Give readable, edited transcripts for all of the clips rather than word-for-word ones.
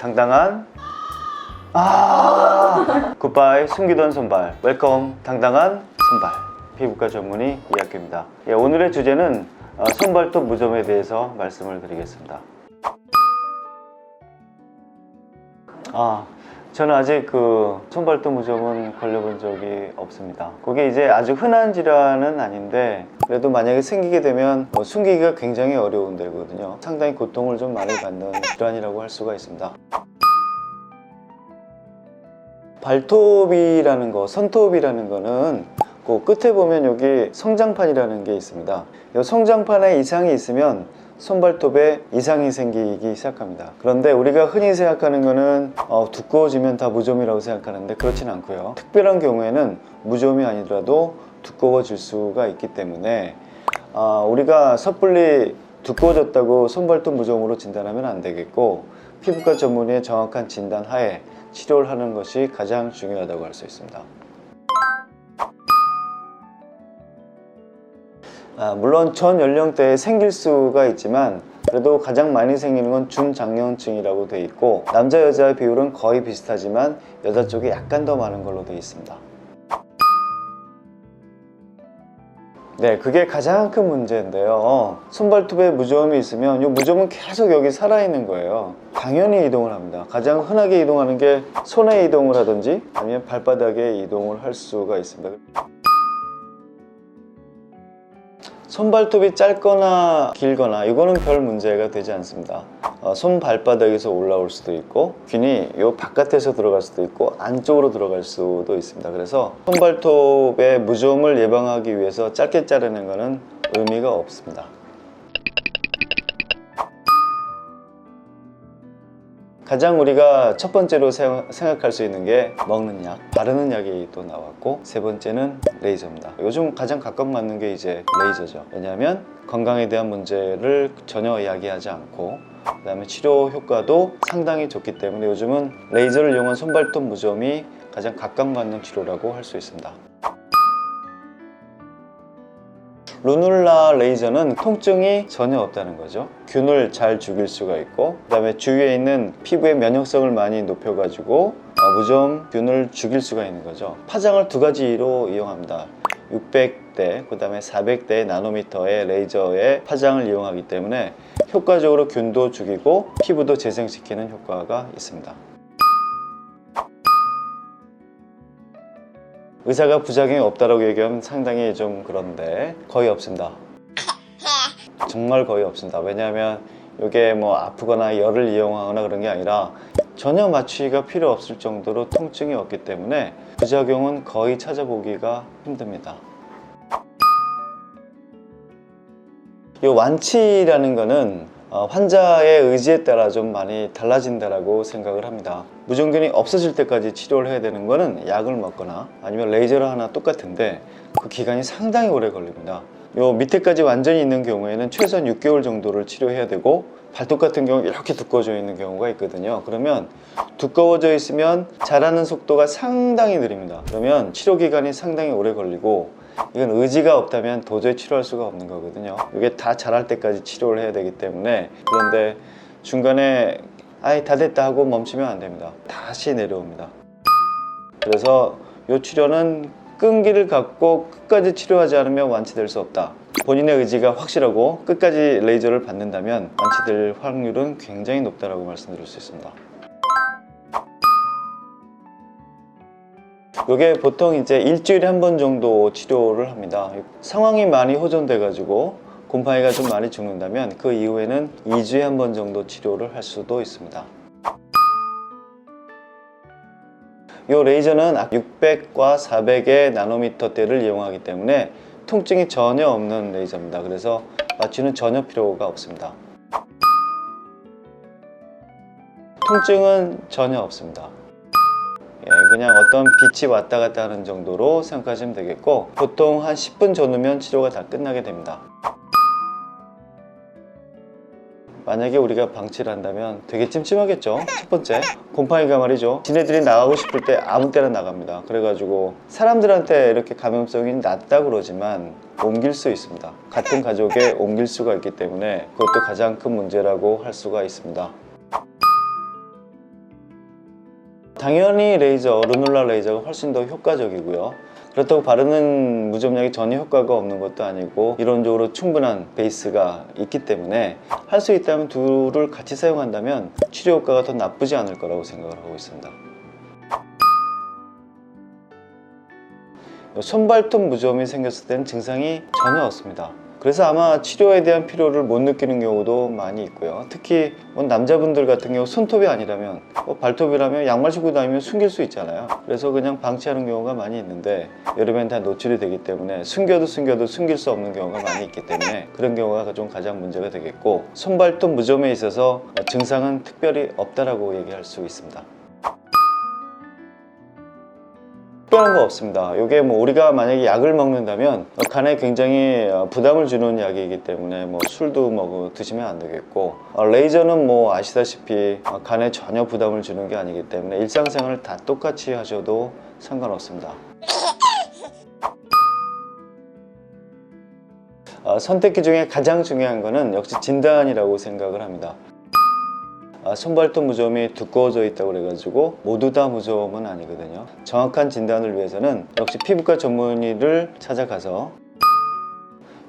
당당한 굿바이 숨기던 손발, 웰컴 당당한 손발. 피부과 전문의 이학규입니다. 오늘의 주제는 손발톱 무좀에 대해서 말씀을 드리겠습니다. 저는 아직 손발톱 무좀은 걸려본 적이 없습니다. 그게 이제 아주 흔한 질환은 아닌데, 그래도 만약에 생기게 되면 숨기기가 굉장히 어려운 데거든요. 상당히 고통을 좀 많이 받는 질환이라고 할 수가 있습니다. 발톱이라는 거, 손톱이라는 거는 그 끝에 보면 여기 성장판이라는 게 있습니다. 이 성장판에 이상이 있으면 손발톱에 이상이 생기기 시작합니다. 그런데 우리가 흔히 생각하는 거는 두꺼워지면 다 무좀이라고 생각하는데 그렇진 않고요. 특별한 경우에는 무좀이 아니더라도 두꺼워질 수가 있기 때문에 우리가 섣불리 두꺼워졌다고 손발톱 무좀으로 진단하면 안 되겠고, 피부과 전문의의 정확한 진단 하에 치료를 하는 것이 가장 중요하다고 할 수 있습니다. 물론 전 연령대에 생길 수가 있지만 그래도 가장 많이 생기는 건 중장년층이라고 되어 있고, 남자 여자의 비율은 거의 비슷하지만 여자 쪽이 약간 더 많은 걸로 되어 있습니다. 네, 그게 가장 큰 문제인데요. 손발톱에 무좀이 있으면 이 무좀은 계속 여기 살아있는 거예요. 당연히 이동을 합니다. 가장 흔하게 이동하는 게 손에 이동을 하든지 아니면 발바닥에 이동을 할 수가 있습니다. 손발톱이 짧거나 길거나 이거는 별 문제가 되지 않습니다. 손 발바닥에서 올라올 수도 있고, 균이 요 바깥에서 들어갈 수도 있고 안쪽으로 들어갈 수도 있습니다. 그래서 손발톱의 무좀을 예방하기 위해서 짧게 자르는 것은 의미가 없습니다. 가장 우리가 첫 번째로 생각할 수 있는 게 먹는 약, 바르는 약이 또 나왔고, 세 번째는 레이저입니다. 요즘 가장 각광받는 게 이제 레이저죠. 왜냐하면 건강에 대한 문제를 전혀 야기하지 않고, 그 다음에 치료 효과도 상당히 좋기 때문에 요즘은 레이저를 이용한 손발톱 무좀이 가장 각광받는 치료라고 할 수 있습니다. 루눌라 레이저는 통증이 전혀 없다는 거죠. 균을 잘 죽일 수가 있고, 그 다음에 주위에 있는 피부의 면역성을 많이 높여가지고 무좀 균을 죽일 수가 있는 거죠. 파장을 두 가지로 이용합니다. 600대, 그 다음에 400대 나노미터의 레이저의 파장을 이용하기 때문에 효과적으로 균도 죽이고 피부도 재생시키는 효과가 있습니다. 의사가 부작용이 없다라고 얘기하면 상당히 좀 그런데 거의 없습니다. 정말 거의 없습니다. 왜냐하면 이게 아프거나 열을 이용하거나 그런 게 아니라 전혀 마취가 필요 없을 정도로 통증이 없기 때문에 부작용은 거의 찾아보기가 힘듭니다. 이 완치라는 거는 환자의 의지에 따라 좀 많이 달라진다라고 생각을 합니다. 무좀균이 없어질 때까지 치료를 해야 되는 거는 약을 먹거나 아니면 레이저를 하나 똑같은데 그 기간이 상당히 오래 걸립니다. 요 밑에까지 완전히 있는 경우에는 최소한 6개월 정도를 치료해야 되고, 발톱 같은 경우 이렇게 두꺼워져 있는 경우가 있거든요. 그러면 두꺼워져 있으면 자라는 속도가 상당히 느립니다. 그러면 치료 기간이 상당히 오래 걸리고, 이건 의지가 없다면 도저히 치료할 수가 없는 거거든요. 이게 다 자랄 때까지 치료를 해야 되기 때문에. 그런데 중간에 다 됐다 하고 멈추면 안 됩니다. 다시 내려옵니다. 그래서 이 치료는 끈기를 갖고 끝까지 치료하지 않으면 완치될 수 없다. 본인의 의지가 확실하고 끝까지 레이저를 받는다면 완치될 확률은 굉장히 높다라고 말씀드릴 수 있습니다. 이게 보통 이제 일주일에 한 번 정도 치료를 합니다. 상황이 많이 호전돼 가지고 곰팡이가 좀 많이 죽는다면 그 이후에는 2주에 한 번 정도 치료를 할 수도 있습니다. 이 레이저는 600과 400의 나노미터대를 이용하기 때문에 통증이 전혀 없는 레이저입니다. 그래서 마취는 전혀 필요가 없습니다. 통증은 전혀 없습니다. 그냥 어떤 빛이 왔다 갔다 하는 정도로 생각하시면 되겠고, 보통 한 10분 전후면 치료가 다 끝나게 됩니다. 만약에 우리가 방치를 한다면 되게 찜찜하겠죠. 첫 번째, 곰팡이가 말이죠, 지네들이 나가고 싶을 때 아무 때나 나갑니다. 그래가지고 사람들한테 이렇게 감염성이 낮다 그러지만 옮길 수 있습니다. 같은 가족에 옮길 수가 있기 때문에 그것도 가장 큰 문제라고 할 수가 있습니다. 당연히 르눌라 레이저가 훨씬 더 효과적이고요. 그렇다고 바르는 무좀약이 전혀 효과가 없는 것도 아니고 이론적으로 충분한 베이스가 있기 때문에 할 수 있다면 둘을 같이 사용한다면 치료 효과가 더 나쁘지 않을 거라고 생각을 하고 있습니다. 손발톱 무좀이 생겼을 때는 증상이 전혀 없습니다. 그래서 아마 치료에 대한 필요를 못 느끼는 경우도 많이 있고요. 특히 남자분들 같은 경우 손톱이 아니라면 발톱이라면 양말 신고 다니면 숨길 수 있잖아요. 그래서 그냥 방치하는 경우가 많이 있는데 여름엔 다 노출이 되기 때문에 숨겨도 숨길 수 없는 경우가 많이 있기 때문에 그런 경우가 좀 가장 문제가 되겠고, 손발톱 무좀에 있어서 증상은 특별히 없다라고 얘기할 수 있습니다. 특별한 거 없습니다. 이게 우리가 만약에 약을 먹는다면 간에 굉장히 부담을 주는 약이기 때문에 술도 드시면 안 되겠고, 레이저는 아시다시피 간에 전혀 부담을 주는 게 아니기 때문에 일상생활을 다 똑같이 하셔도 상관없습니다. 선택기 중에 가장 중요한 거는 역시 진단이라고 생각을 합니다. 손발톱 무좀이 두꺼워져 있다고 그래가지고 모두 다 무좀은 아니거든요. 정확한 진단을 위해서는 역시 피부과 전문의를 찾아가서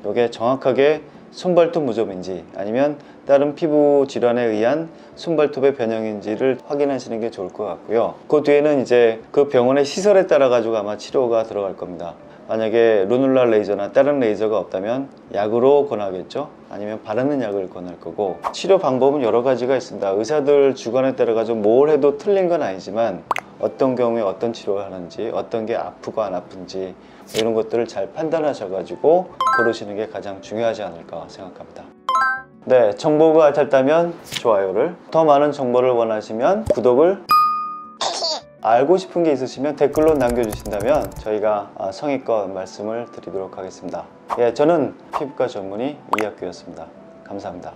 이게 정확하게 손발톱 무좀인지 아니면 다른 피부 질환에 의한 손발톱의 변형인지를 확인하시는 게 좋을 것 같고요. 그 뒤에는 이제 그 병원의 시설에 따라 가지고 아마 치료가 들어갈 겁니다. 만약에 르눌라 레이저나 다른 레이저가 없다면 약으로 권하겠죠. 아니면 바르는 약을 권할 거고, 치료 방법은 여러 가지가 있습니다. 의사들 주관에 따라 가지고 뭘 해도 틀린 건 아니지만 어떤 경우에 어떤 치료를 하는지, 어떤 게 아프고 안 아픈지 이런 것들을 잘 판단하셔가지고 고르시는 게 가장 중요하지 않을까 생각합니다. 네, 정보가 알찼다면 좋아요를, 더 많은 정보를 원하시면 구독을, 알고 싶은 게 있으시면 댓글로 남겨주신다면 저희가 성의껏 말씀을 드리도록 하겠습니다. 저는 피부과 전문의 이학규였습니다. 감사합니다.